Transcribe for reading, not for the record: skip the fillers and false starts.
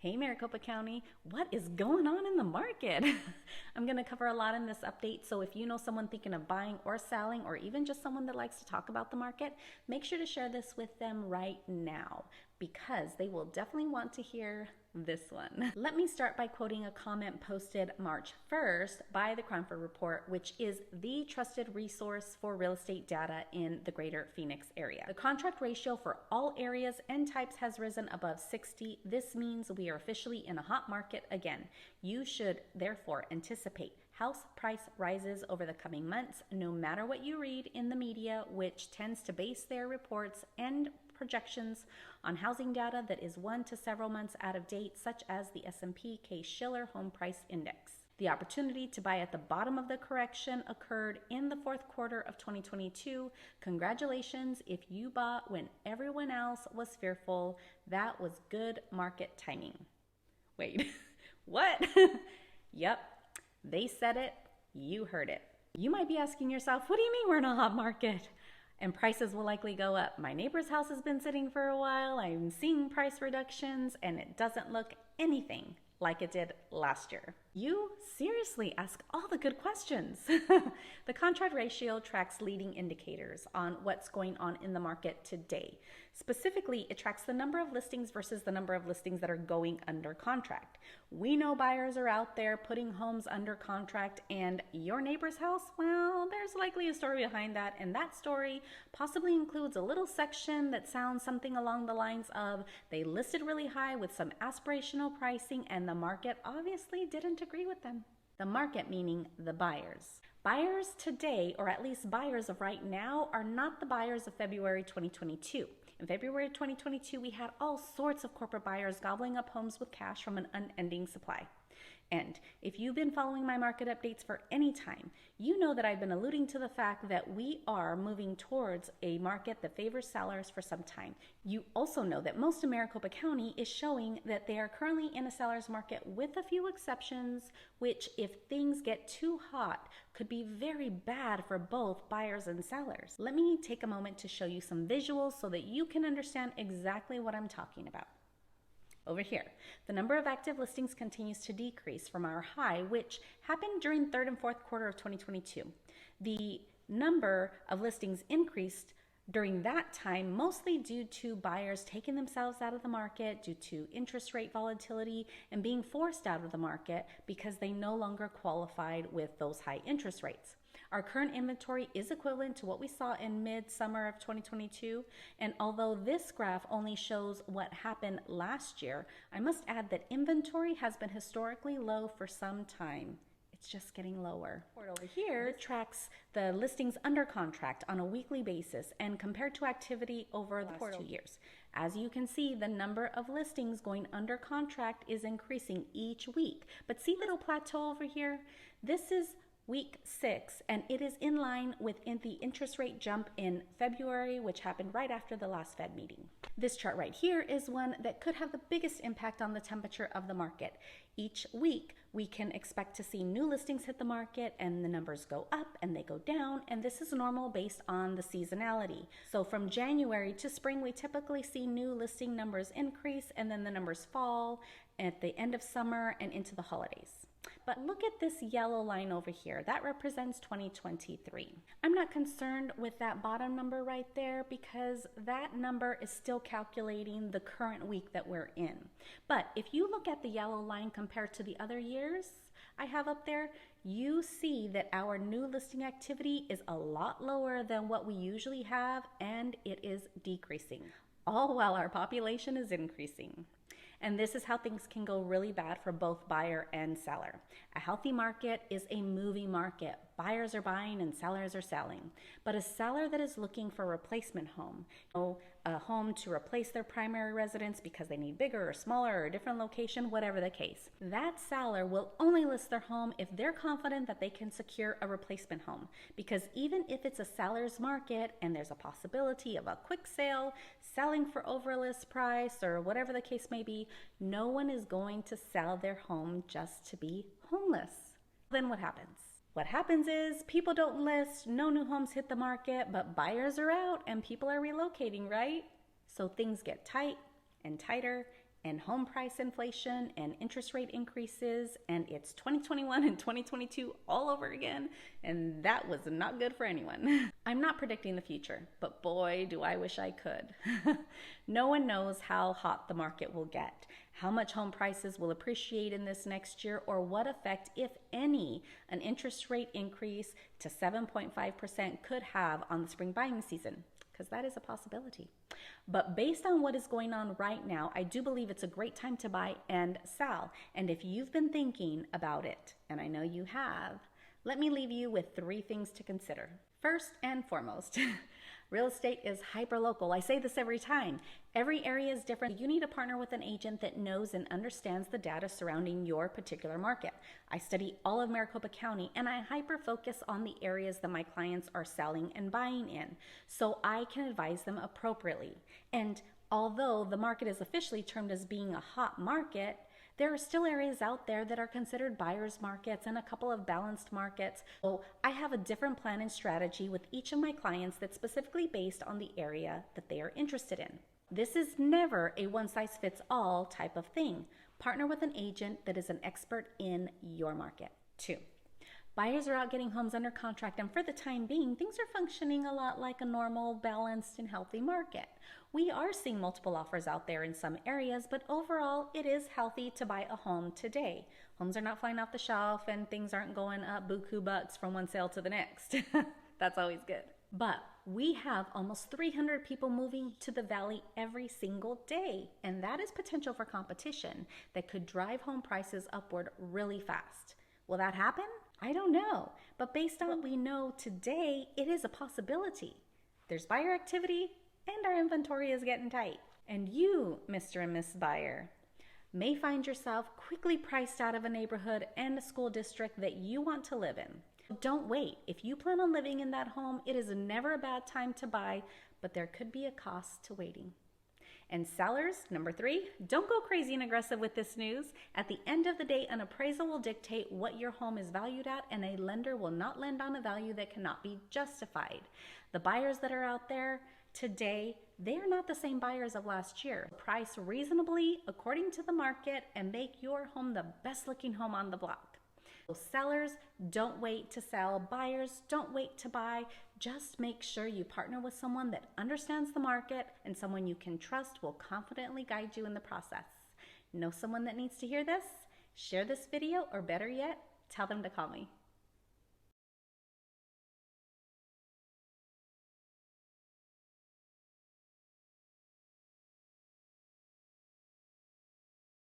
Hey Maricopa County, what is going on in the market? I'm going to cover a lot in this update, so if you know someone thinking of buying or selling, or even just someone that likes to talk about the market, make sure to share this with them right now because they will definitely want to hear this one. Let me start by quoting a comment posted March 1st by the Cromford Report, which is the trusted resource for real estate data in the greater Phoenix area. The contract ratio for all areas and types has risen above 60. This means we are officially in a hot market again. You should therefore anticipate house price rises over the coming months, no matter what you read in the media, which tends to base their reports and projections on housing data that is 1 to several months out of date, such as the S&P Case-Shiller Home Price Index. The opportunity to buy at the bottom of the correction occurred in the fourth quarter of 2022. Congratulations if you bought when everyone else was fearful. That was good market timing. Wait, what? Yep, they said it, you heard it. You might be asking yourself, what do you mean we're in a hot market? And prices will likely go up. My neighbor's house has been sitting for a while. I'm seeing price reductions and it doesn't look anything like it did last year. You seriously ask all the good questions. The contract ratio tracks leading indicators on what's going on in the market today. Specifically, it tracks the number of listings versus the number of listings that are going under contract. We know buyers are out there putting homes under contract, and your neighbor's house, well, there's likely a story behind that, and that story possibly includes a little section that sounds something along the lines of they listed really high with some aspirational pricing and the market obviously didn't agree with them. The market meaning the buyers. Buyers today, or at least buyers of right now, are not the buyers of February 2022. In February 2022, we had all sorts of corporate buyers gobbling up homes with cash from an unending supply. And if you've been following my market updates for any time, you know that I've been alluding to the fact that we are moving towards a market that favors sellers for some time. You also know that most of Maricopa County is showing that they are currently in a seller's market with a few exceptions, which if things get too hot, could be very bad for both buyers and sellers. Let me take a moment to show you some visuals so that you can understand exactly what I'm talking about. Over here, the number of active listings continues to decrease from our high, which happened during third and fourth quarter of 2022. The number of listings increased during that time, mostly due to buyers taking themselves out of the market due to interest rate volatility and being forced out of the market because they no longer qualified with those high interest rates. Our current inventory is equivalent to what we saw in mid-summer of 2022, and although this graph only shows what happened last year, I must add that inventory has been historically low for some time. It's just getting lower. Over here tracks the listings under contract on a weekly basis and compared to activity over the last 2 years. As you can see, the number of listings going under contract is increasing each week. But see little plateau over here? This is week 6, and it is in line with the interest rate jump in February, which happened right after the last Fed meeting. This chart right here is one that could have the biggest impact on the temperature of the market. Each week, we can expect to see new listings hit the market and the numbers go up and they go down, and this is normal based on the seasonality. So from January to spring, we typically see new listing numbers increase and then the numbers fall at the end of summer and into the holidays. But look at this yellow line over here. That represents 2023. I'm not concerned with that bottom number right there because that number is still calculating the current week that we're in. But if you look at the yellow line compared to the other years I have up there, you see that our new listing activity is a lot lower than what we usually have, and it is decreasing, all while our population is increasing. And this is how things can go really bad for both buyer and seller. A healthy market is a moving market. Buyers are buying and sellers are selling. But a seller that is looking for a replacement home, a home to replace their primary residence because they need bigger or smaller or a different location, whatever the case, that seller will only list their home if they're confident that they can secure a replacement home. Because even if it's a seller's market and there's a possibility of a quick sale, selling for over list price or whatever the case may be, no one is going to sell their home just to be homeless. Then what happens? What happens is people don't list, no new homes hit the market, but buyers are out and people are relocating, right? So things get tight and tighter and home price inflation and interest rate increases, and it's 2021 and 2022 all over again, and that was not good for anyone. I'm not predicting the future, but boy, do I wish I could. No one knows how hot the market will get, how much home prices will appreciate in this next year, or what effect, if any, an interest rate increase to 7.5% could have on the spring buying season, because that is a possibility. But based on what is going on right now, I do believe it's a great time to buy and sell. And if you've been thinking about it, and I know you have, let me leave you with 3 things to consider. First and foremost, real estate is hyperlocal. I say this every time. Every area is different. You need to partner with an agent that knows and understands the data surrounding your particular market. I study all of Maricopa County, and I hyper-focus on the areas that my clients are selling and buying in, so I can advise them appropriately. And although the market is officially termed as being a hot market, there are still areas out there that are considered buyer's markets and a couple of balanced markets. So I have a different plan and strategy with each of my clients that's specifically based on the area that they are interested in. This is never a one-size-fits-all type of thing. Partner with an agent that is an expert in your market. 2, buyers are out getting homes under contract, and for the time being, things are functioning a lot like a normal, balanced, and healthy market. We are seeing multiple offers out there in some areas, but overall, it is healthy to buy a home today. Homes are not flying off the shelf, and things aren't going up buku bucks from one sale to the next. That's always good. But we have almost 300 people moving to the Valley every single day, and that is potential for competition that could drive home prices upward really fast. Will that happen? I don't know, but based on what we know today, it is a possibility. There's buyer activity, and our inventory is getting tight. And you, Mr. and Miss Buyer, may find yourself quickly priced out of a neighborhood and a school district that you want to live in. Don't wait. If you plan on living in that home, it is never a bad time to buy, but there could be a cost to waiting. And sellers, number 3, don't go crazy and aggressive with this news. At the end of the day, an appraisal will dictate what your home is valued at, and a lender will not lend on a value that cannot be justified. The buyers that are out there today, they are not the same buyers of last year. Price reasonably according to the market and make your home the best looking home on the block. So sellers, don't wait to sell. Buyers, don't wait to buy. Just make sure you partner with someone that understands the market and someone you can trust will confidently guide you in the process. Know someone that needs to hear this? Share this video, or better yet, tell them to call me.